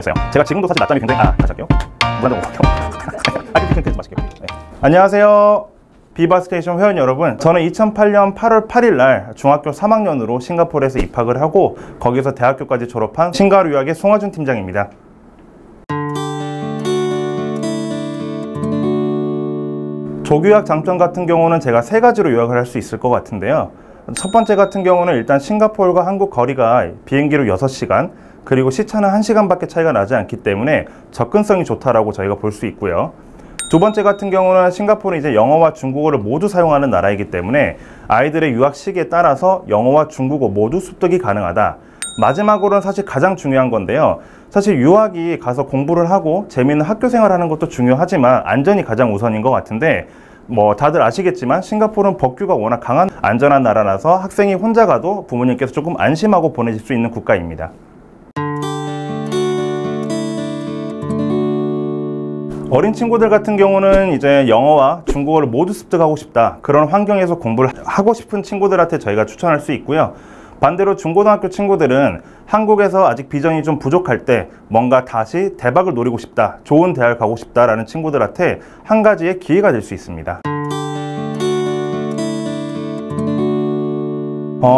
거였어요. 제가 지금도 사실 낮잠이 굉장히 다시 할게요. 물 한 잔 먹을게요. 마실게요. 네. 안녕하세요. 비바스테이션 회원 여러분, 저는 2008년 8월 8일 날 중학교 3학년으로 싱가포르에서 입학을 하고 거기서 대학교까지 졸업한 싱가포르 유학의 송하준 팀장입니다. 조교학 장점 같은 경우는 제가 세 가지로 요약을 할 수 있을 것 같은데요. 첫 번째 같은 경우는 일단 싱가포르가 한국 거리가 비행기로 6시간, 그리고 시차는 1시간밖에 차이가 나지 않기 때문에 접근성이 좋다라고 저희가 볼 수 있고요. 두 번째 같은 경우는 싱가포르는 이제 영어와 중국어를 모두 사용하는 나라이기 때문에 아이들의 유학 시기에 따라서 영어와 중국어 모두 습득이 가능하다. 마지막으로는 사실 가장 중요한 건데요. 사실 유학이 가서 공부를 하고 재미있는 학교 생활하는 것도 중요하지만 안전이 가장 우선인 것 같은데, 뭐 다들 아시겠지만 싱가포르는 법규가 워낙 강한 안전한 나라라서 학생이 혼자 가도 부모님께서 조금 안심하고 보내실 수 있는 국가입니다. 어린 친구들 같은 경우는 이제 영어와 중국어를 모두 습득하고 싶다, 그런 환경에서 공부를 하고 싶은 친구들한테 저희가 추천할 수 있고요. 반대로 중고등학교 친구들은 한국에서 아직 비전이 좀 부족할 때 뭔가 다시 대박을 노리고 싶다, 좋은 대학을 가고 싶다라는 친구들한테 한 가지의 기회가 될 수 있습니다.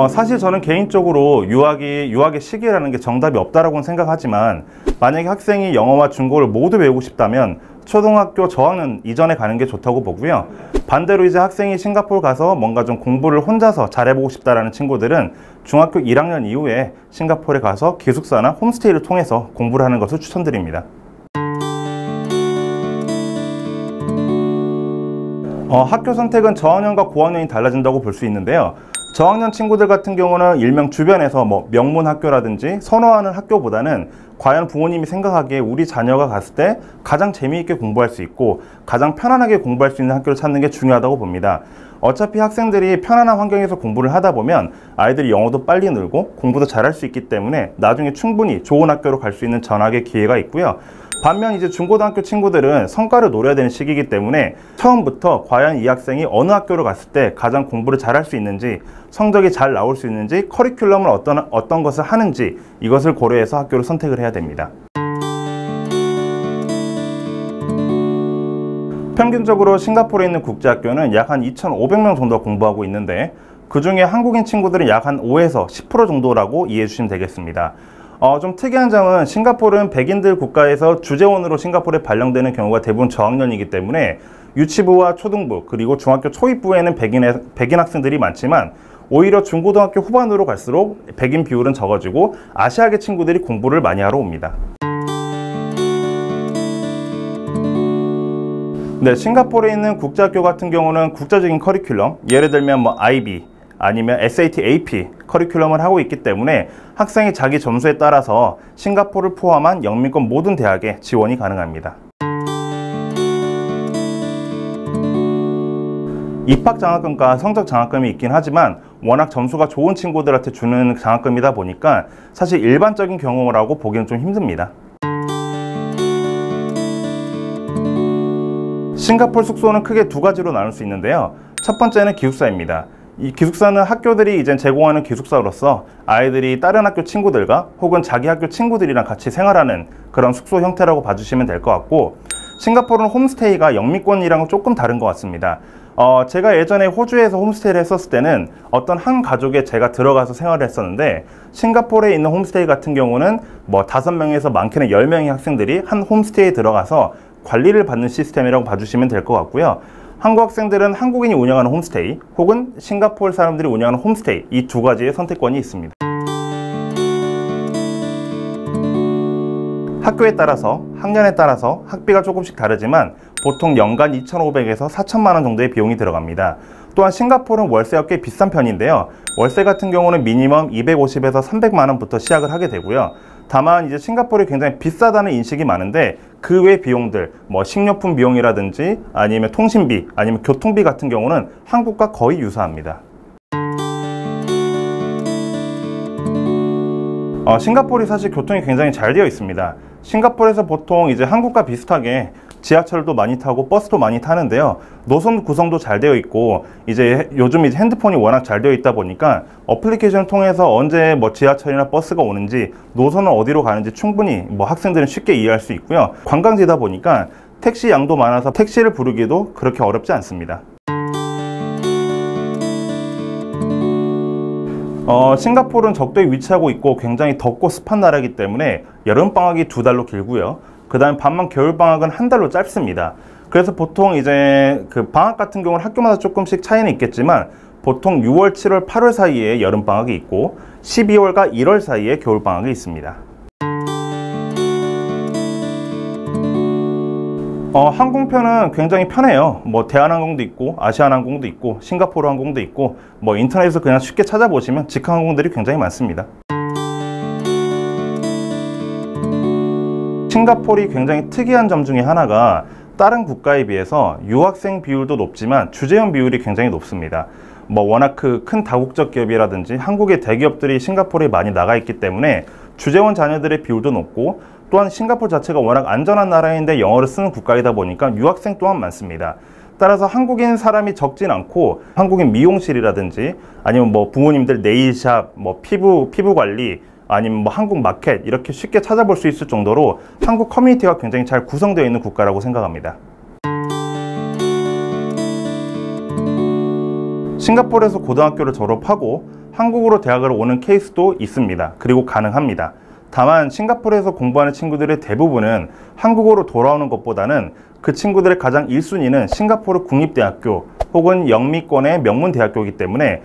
사실 저는 개인적으로 유학의 시기라는 게 정답이 없다라고는 생각하지만, 만약에 학생이 영어와 중국어를 모두 배우고 싶다면 초등학교 저학년 이전에 가는 게 좋다고 보고요. 반대로 이제 학생이 싱가포르 가서 뭔가 좀 공부를 혼자서 잘해보고 싶다라는 친구들은 중학교 1학년 이후에 싱가포르에 가서 기숙사나 홈스테이를 통해서 공부를 하는 것을 추천드립니다. 학교 선택은 저학년과 고학년이 달라진다고 볼 수 있는데요. 저학년 친구들 같은 경우는 일명 주변에서 뭐 명문 학교라든지 선호하는 학교보다는 과연 부모님이 생각하기에 우리 자녀가 갔을 때 가장 재미있게 공부할 수 있고 가장 편안하게 공부할 수 있는 학교를 찾는 게 중요하다고 봅니다. 어차피 학생들이 편안한 환경에서 공부를 하다 보면 아이들이 영어도 빨리 늘고 공부도 잘할 수 있기 때문에 나중에 충분히 좋은 학교로 갈 수 있는 전학의 기회가 있고요. 반면 이제 중고등학교 친구들은 성과를 노려야 되는 시기이기 때문에 처음부터 과연 이 학생이 어느 학교를 갔을 때 가장 공부를 잘할 수 있는지, 성적이 잘 나올 수 있는지, 커리큘럼을 어떤 것을 하는지, 이것을 고려해서 학교를 선택을 해야 됩니다. 평균적으로 싱가포르에 있는 국제학교는 약 한 2,500명 정도가 공부하고 있는데, 그 중에 한국인 친구들은 약 한 5에서 10% 정도라고 이해해 주시면 되겠습니다. 좀 특이한 점은 싱가포르는 백인들 국가에서 주재원으로 싱가포르에 발령되는 경우가 대부분 저학년이기 때문에 유치부와 초등부 그리고 중학교 초입부에는 백인 학생들이 많지만 오히려 중고등학교 후반으로 갈수록 백인 비율은 적어지고 아시아계 친구들이 공부를 많이 하러 옵니다. 네, 싱가포르에 있는 국제학교 같은 경우는 국제적인 커리큘럼, 예를 들면 뭐 IB 아니면 SAT, AP 커리큘럼을 하고 있기 때문에 학생이 자기 점수에 따라서 싱가포르를 포함한 영미권 모든 대학에 지원이 가능합니다. 입학 장학금과 성적 장학금이 있긴 하지만 워낙 점수가 좋은 친구들한테 주는 장학금이다 보니까 사실 일반적인 경우라고 보기는 좀 힘듭니다. 싱가포르 숙소는 크게 두 가지로 나눌 수 있는데요. 첫 번째는 기숙사입니다. 이 기숙사는 학교들이 이제 제공하는 기숙사로서 아이들이 다른 학교 친구들과 혹은 자기 학교 친구들이랑 같이 생활하는 그런 숙소 형태라고 봐주시면 될 것 같고, 싱가포르는 홈스테이가 영미권이랑은 조금 다른 것 같습니다. 제가 예전에 호주에서 홈스테이를 했었을 때는 어떤 한 가족에 제가 들어가서 생활을 했었는데, 싱가포르에 있는 홈스테이 같은 경우는 뭐 5명에서 많게는 10명의 학생들이 한 홈스테이에 들어가서 관리를 받는 시스템이라고 봐주시면 될 것 같고요. 한국 학생들은 한국인이 운영하는 홈스테이 혹은 싱가포르 사람들이 운영하는 홈스테이, 이 두 가지의 선택권이 있습니다. 학교에 따라서, 학년에 따라서 학비가 조금씩 다르지만 보통 연간 2,500에서 4,000만 원 정도의 비용이 들어갑니다. 또한 싱가포르는 월세가 꽤 비싼 편인데요. 월세 같은 경우는 미니멈 250에서 300만 원부터 시작을 하게 되고요. 다만 이제 싱가포르이 굉장히 비싸다는 인식이 많은데 그 외 비용들, 뭐 식료품 비용이라든지 아니면 통신비, 아니면 교통비 같은 경우는 한국과 거의 유사합니다. 싱가포르이 사실 교통이 굉장히 잘 되어 있습니다. 싱가포르에서 보통 이제 한국과 비슷하게 지하철도 많이 타고 버스도 많이 타는데요. 노선 구성도 잘 되어 있고 이제 요즘 이제 핸드폰이 워낙 잘 되어 있다 보니까 어플리케이션을 통해서 언제 뭐 지하철이나 버스가 오는지 노선은 어디로 가는지 충분히 뭐 학생들은 쉽게 이해할 수 있고요. 관광지다 보니까 택시 양도 많아서 택시를 부르기도 그렇게 어렵지 않습니다. 싱가포르는 적도에 위치하고 있고 굉장히 덥고 습한 나라이기 때문에 여름방학이 2달로 길고요. 그 다음 반면 겨울방학은 1달로 짧습니다. 그래서 보통 이제 그 방학 같은 경우는 학교마다 조금씩 차이는 있겠지만 보통 6월, 7월, 8월 사이에 여름방학이 있고 12월과 1월 사이에 겨울방학이 있습니다. 항공편은 굉장히 편해요. 뭐 대한항공도 있고 아시아나항공도 있고 싱가포르 항공도 있고 뭐 인터넷에서 그냥 쉽게 찾아보시면 직항항공들이 굉장히 많습니다. 싱가포르이 굉장히 특이한 점 중에 하나가 다른 국가에 비해서 유학생 비율도 높지만 주재원 비율이 굉장히 높습니다. 뭐 워낙 그 큰 다국적 기업이라든지 한국의 대기업들이 싱가포르에 많이 나가 있기 때문에 주재원 자녀들의 비율도 높고 또한 싱가포르 자체가 워낙 안전한 나라인데 영어를 쓰는 국가이다 보니까 유학생 또한 많습니다. 따라서 한국인 사람이 적진 않고 한국인 미용실이라든지 아니면 뭐 부모님들 네일샵, 뭐 피부 관리 아니면 뭐 한국 마켓 이렇게 쉽게 찾아볼 수 있을 정도로 한국 커뮤니티가 굉장히 잘 구성되어 있는 국가라고 생각합니다. 싱가포르에서 고등학교를 졸업하고 한국으로 대학을 오는 케이스도 있습니다. 그리고 가능합니다. 다만 싱가포르에서 공부하는 친구들의 대부분은 한국으로 돌아오는 것보다는 그 친구들의 가장 1순위는 싱가포르 국립대학교 혹은 영미권의 명문대학교이기 때문에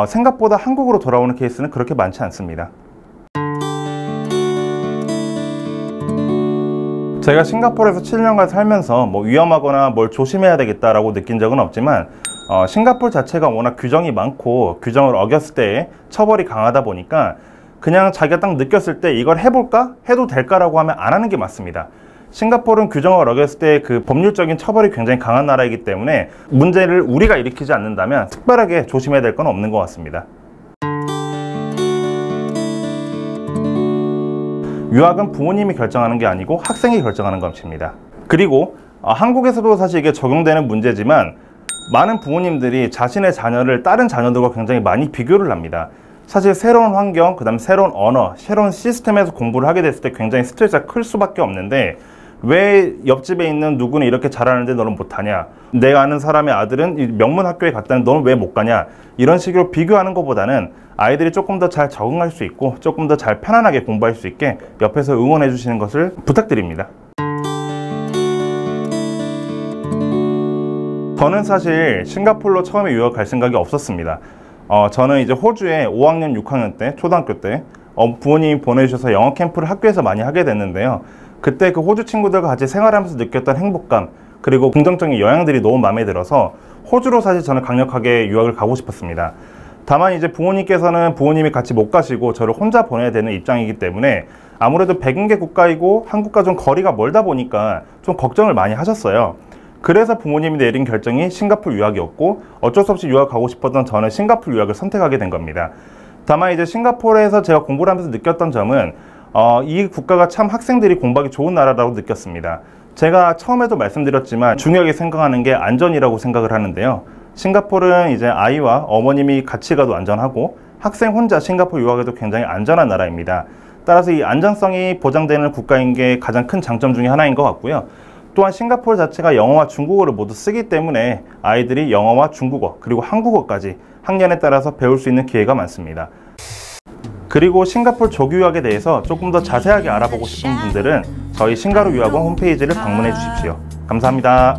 생각보다 한국으로 돌아오는 케이스는 그렇게 많지 않습니다. 제가 싱가포르에서 7년간 살면서 뭐 위험하거나 뭘 조심해야 되겠다라고 느낀 적은 없지만 싱가포르 자체가 워낙 규정이 많고 규정을 어겼을 때 처벌이 강하다 보니까 그냥 자기가 딱 느꼈을 때 이걸 해볼까? 해도 될까라고 하면 안 하는 게 맞습니다. 싱가포르는 규정을 어겼을 때 그 법률적인 처벌이 굉장히 강한 나라이기 때문에 문제를 우리가 일으키지 않는다면 특별하게 조심해야 될 건 없는 것 같습니다. 유학은 부모님이 결정하는 게 아니고 학생이 결정하는 것입니다. 그리고 한국에서도 사실 이게 적용되는 문제지만 많은 부모님들이 자신의 자녀를 다른 자녀들과 굉장히 많이 비교를 합니다. 사실 새로운 환경, 그 다음 새로운 언어, 새로운 시스템에서 공부를 하게 됐을 때 굉장히 스트레스가 클 수밖에 없는데 왜 옆집에 있는 누구는 이렇게 잘하는데 너는 못하냐? 내가 아는 사람의 아들은 명문 학교에 갔다는 너는 왜 못 가냐? 이런 식으로 비교하는 것보다는 아이들이 조금 더 잘 적응할 수 있고 조금 더 잘 편안하게 공부할 수 있게 옆에서 응원해 주시는 것을 부탁드립니다. 저는 사실 싱가포르로 처음에 유학 갈 생각이 없었습니다. 저는 이제 호주에 5학년, 6학년 때, 초등학교 때 부모님이 보내주셔서 영어 캠프를 학교에서 많이 하게 됐는데요. 그때 그 호주 친구들과 같이 생활하면서 느꼈던 행복감 그리고 긍정적인 영향들이 너무 마음에 들어서 호주로 사실 저는 강력하게 유학을 가고 싶었습니다. 다만 이제 부모님께서는 부모님이 같이 못 가시고 저를 혼자 보내야 되는 입장이기 때문에 아무래도 백인계 국가이고 한국과 좀 거리가 멀다 보니까 좀 걱정을 많이 하셨어요. 그래서 부모님이 내린 결정이 싱가포르 유학이었고 어쩔 수 없이 유학 가고 싶었던 저는 싱가포르 유학을 선택하게 된 겁니다. 다만 이제 싱가포르에서 제가 공부를 하면서 느꼈던 점은 이 국가가 참 학생들이 공부하기 좋은 나라라고 느꼈습니다. 제가 처음에도 말씀드렸지만 중요하게 생각하는 게 안전이라고 생각을 하는데요. 싱가포르는 이제 아이와 어머님이 같이 가도 안전하고 학생 혼자 싱가포르 유학에도 굉장히 안전한 나라입니다. 따라서 이 안전성이 보장되는 국가인 게 가장 큰 장점 중에 하나인 것 같고요. 또한 싱가포르 자체가 영어와 중국어를 모두 쓰기 때문에 아이들이 영어와 중국어 그리고 한국어까지 학년에 따라서 배울 수 있는 기회가 많습니다. 그리고 싱가포르 조기 유학에 대해서 조금 더 자세하게 알아보고 싶은 분들은 저희 싱가루 유학원 홈페이지를 방문해 주십시오. 감사합니다.